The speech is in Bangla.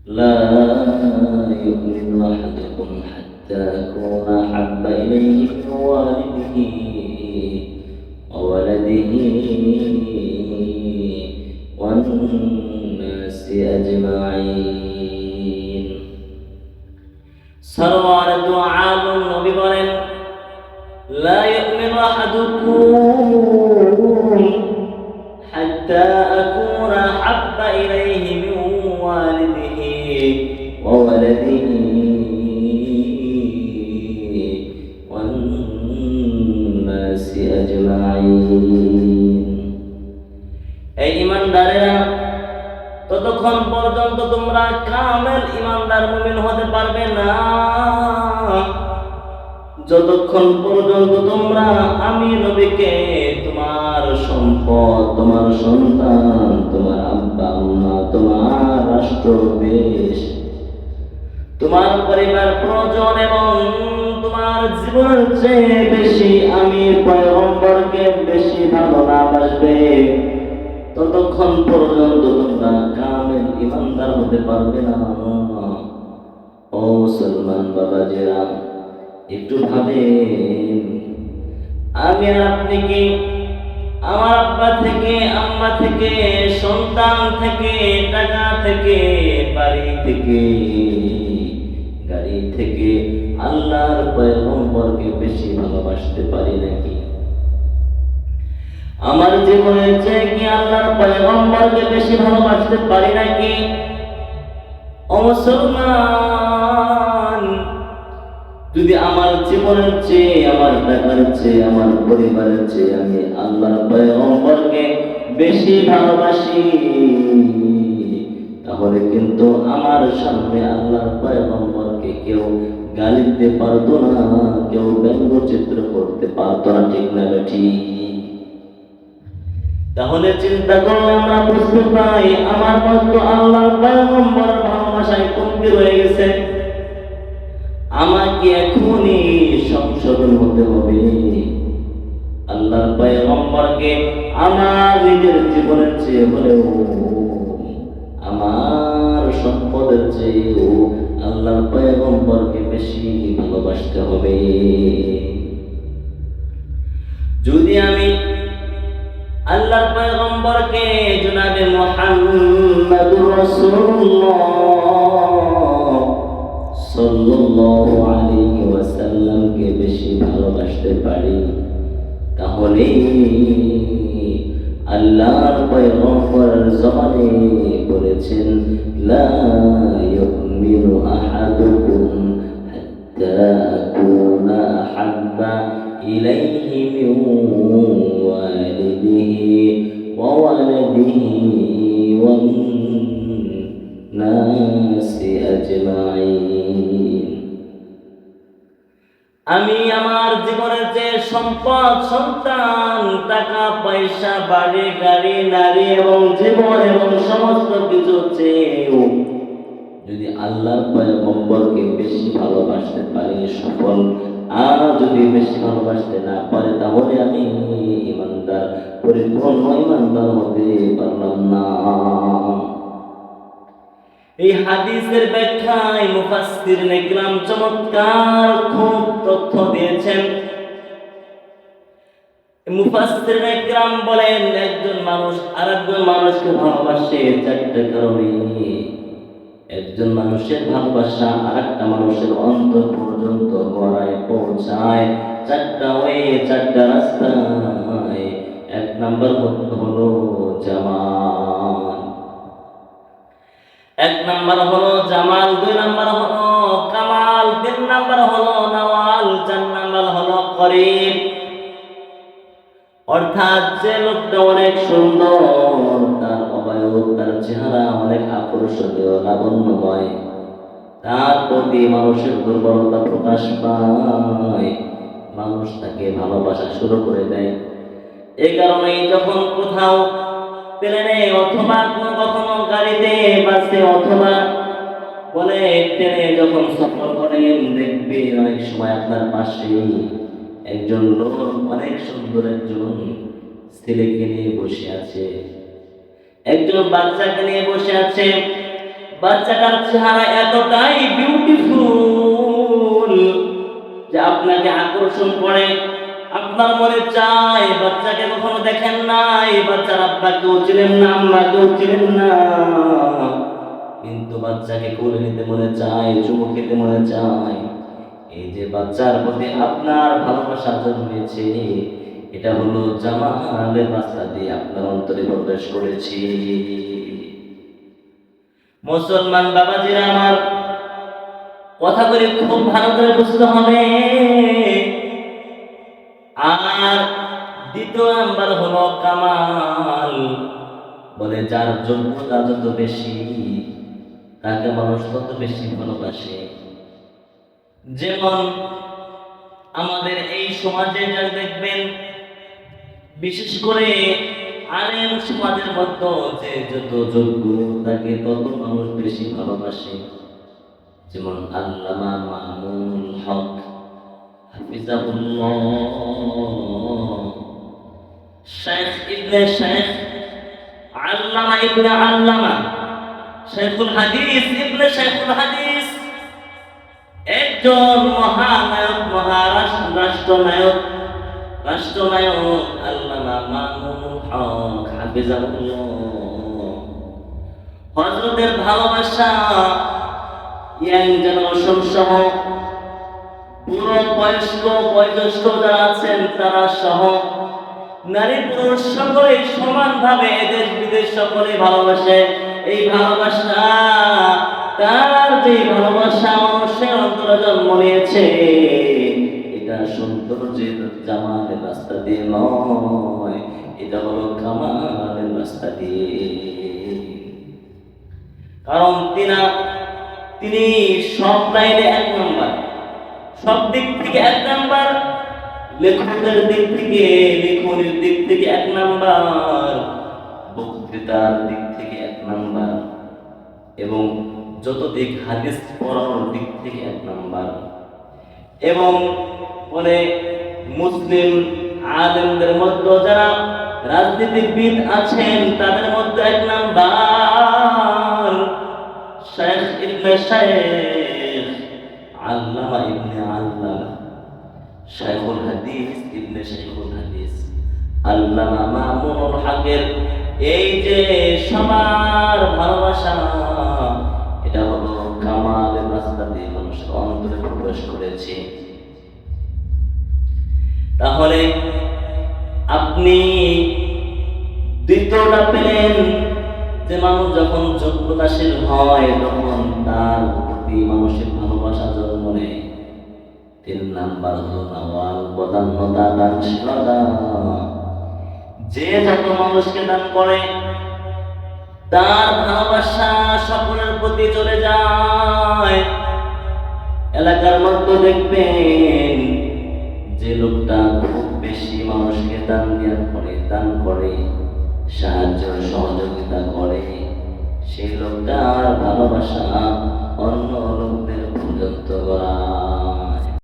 لا يؤمن أحدكم حتى أكون أحب إليه من والده وولده والناس أجمعين। সরওয়ার দু আলম নবী বলেন, لا يؤمن أحدكم حتى أكون أحب إليه من والده وولده والناس أجمعين। এই ঈমানদারেরা, ততক্ষণ পর্যন্ত তোমরা কামেল ঈমানদার মুমিন হতে পারবে না যতক্ষণ পর্যন্ত তোমরা আমি নবীকে তোমার সম্পদ, তোমার সন্তান, তোমার আব্বা আম্মা, তোমার রাষ্ট্র দেশ, তোমার পরিবার প্রয়োজন এবং তোমার জীবনের চেয়ে বেশি আমি পয়গম্বরকে বেশি ভালো না বাসবে, ততক্ষণ পর্যন্ত তোমরা কামেল ঈমানদার হতে পারবে না। ও মুসলমান বাবাজিরা, একটু ভাবেন, আমি আর আপনি কি আমার আব্বা থেকে, আম্মা থেকে, সন্তান থেকে, টাকা থেকে, বাড়ি থেকে, গাড়ি থেকে আল্লাহর পয়গম্বরকে বেশি ভালোবাসতে পারি নাকি? আমার জীবনের চেয়ে কি আল্লাহর পয়গম্বরকে বেশি ভালোবাসতে পারি নাকি? ও মুসলমান, যদি আমার জীবনের চেয়ে, আমার টাকার চেয়ে, আমার পরিবারের চেয়ে আমি আল্লাহর পয়গম্বরকে বেশি ভালোবাসি, তাহলে কিন্তু আমার সামনে আল্লাহর পয়গম্বরকে কেউ গালি দিতে পারতো না, কেউ ব্যঙ্গচিত্র করতে পারতো না, ঠিক না ঠিক? তাহলে চিন্তা করলে আমরা বুঝতে পাই আমার মতো আল্লাহর পয়গম্বরের ভালোবাসায় কমতি রয়ে গেছে। আমাকে এখনই সংশোধন হতে হবে। আল্লাহর পয়গম্বরকে আমার নিজের জীবনের চেয়ে হলেও, আমার সম্পদের চেয়েও আল্লাহর পয়গম্বরকে বেশি ভালোবাসতে হবে। যদি আমি আল্লাহর পয়গম্বরকে জনাবে মুহাম্মদুর রাসূলুল্লাহ সাল্লাল্লাহু আলাইহি ওয়াসাল্লামকে বেশি ভালোবাসতে পারি, তাহলে আল্লাহর পয়গম্বর জবানে বলেছেন, লা ইউমিনু আহাদুকুম হাত্তা আকুনা আহাব্বা ইলাইহি মিন ওয়ালিদিহি ওয়া ওয়ালাদিহি ওয়ান নাসি আজমাইন। আমি আমার জীবনের যে সম্পদ, সন্তান, টাকা পয়সা, বাড়ি গাড়ি, নারী এবং জীবন এবং সমস্ত কিছু চেয়েও যদি আল্লাহর পয়গম্বরকে বেশি ভালোবাসতে পারি সফল, আর যদি বেশি ভালোবাসতে না পারে তাহলে আমি ঈমানদার, পরিপূর্ণ ঈমানদার হতে পারলাম না। এই হাদিসের ব্যাখ্যায় মুফাসসিরিনে কিরাম চমৎকার খুব তথ্য দিয়েছেন। মুফাসসিরিনে কিরাম বলেন, একজন মানুষ আরেকজন মানুষকে ভালোবাসে চারটি কারণে। একজন মানুষের ভালোবাসা আরেকটা মানুষের অন্তর পর্যন্ত গড়ায় পৌঁছায় চারটা রাস্তায়। এক নাম্বার হলো জামাল, এক নাম্বার হলো জামাল, দুই নাম্বার হলো কামাল, তিন নাম্বার হলো নওয়াল, চার নাম্বার হলো করিম। অর্থাৎ যে লোকটা অনেক সুন্দর, তার অবয়ব, তার চেহারা অনেক আকর্ষণীয়, লাবণ্যময়, তার প্রতি মানুষের দুর্বলতা প্রকাশ পায়, মানুষ তাকে ভালোবাসা শুরু করে দেয়। এই কারণেই যখন কোথাও প্লেনে অথবা কখনো গাড়িতে, বাসে অথবা বলে ট্রেনে যখন সফর করেন, দেখবে অনেক সময় আপনার পাশে একজন লোক অনেক সুন্দর একজন ছেলেকে নিয়ে বসে আছে, একজন বাচ্চাকে নিয়ে বসে আছে। বাচ্চাটার চেহারা এতটাই বিউটিফুল যে আপনাকে আকর্ষণ করে, আপনার মনে চায়। বাচ্চাকে কখনো দেখেন নাই, বাচ্চার আব্বাকেও চিনেন না, আম্মাকেও চিনেন না, কিন্তু বাচ্চাকে কোলে নিতে মনে চায়, চুমু খেতে মনে চায়। এই যে বাচ্চার প্রতি আপনার ভালোবাসা জন্মেছে, এটা হলো জামালের রাস্তা দিয়ে আপনার অন্তরে প্রবেশ করেছি। মুসলমান বাবাজিরা আমার, কথা করে খুব ভালো করে বুঝতে হবে। আর দ্বিতীয় নাম্বার হলো কামাল। বলে যার যোগ্যতা যত বেশি, তাকে মানুষ তত বেশি ভালোবাসে। যেমন আমাদের এই সমাজে যা দেখবেন, বিশেষ করে আলেম সমাজের মধ্যে যে যত যোগ্য, তাকে তত মানুষ বেশি ভালোবাসে। যেমন আল্লামা মামুনুল হক হাফিজাহুল্লাহ, শেখ ইবনে শেখ আল্লামা ইবনে আল্লামা, শেখুল হাদিস ইবনে শেখুল হাদিস, একজন মহানায়ক, রাষ্ট্রনায়ক আল্লামা মামুনুল হক হাফিজাহুল্লাহ। হযরতের ভালোবাসা ইয়াং জেনারেশন সহ পুরো বয়োজ্যেষ্ঠ যারা আছেন তারা সহ নারী পুরুষ সকলে সমানভাবে দেশ বিদেশ সকলে ভালোবাসে। এই ভালোবাসা, তার যে ভালোবাসা মানুষের অন্তরে জন্ম নিয়েছে, এটা সৌন্দর্যের জামালের রাস্তা দিয়ে নয়, এটা হলো কামালের রাস্তা দিয়ে। কারণ তিনি সব লাইনে এক নাম্বার, সব দিক থেকে এক নাম্বার, লেখকের দিক থেকে, লেখনের দিক থেকে এক নাম্বার, বক্তৃতার দিক থেকে এক নাম্বার, এবং যত দিক হাদিস পড়ানোর দিক থেকে এক নাম্বার, এবং বলে মুসলিম আলেমদের মধ্যে যারা রাজনীতিবিদ আছেন তাদের মধ্যে এক নাম্বার। শেখ ইবনে শেখ আল্লামা ইবনে আল্লামা, শেখুল হাদিস ইবনে শেখুল হাদিস আল্লামা মামুনুল হকের এই যে সবার ভালোবাসা, এটা হলো কামালের রাস্তা দিয়ে মানুষের অন্তরে প্রবেশ করেছে। তাহলে আপনি দ্বিতীয়টা পেলেন যে মানুষ যখন যোগ্যতাশীল হয় তখন তার প্রতি মানুষের ভালোবাসা জন্ম নেয়। 3 নাম্বার হলো নাওয়াল, বদান্যতা, দানশীলতা। যে যত মানুষকে দান করে তার ভালোবাসা সকলের প্রতি চলে যায়। এলাকার মধ্যে দেখবেন যে লোকটা খুব বেশি মানুষকে দান করে, সাহায্য সহযোগিতা করে, সেই লোকটার ভালোবাসা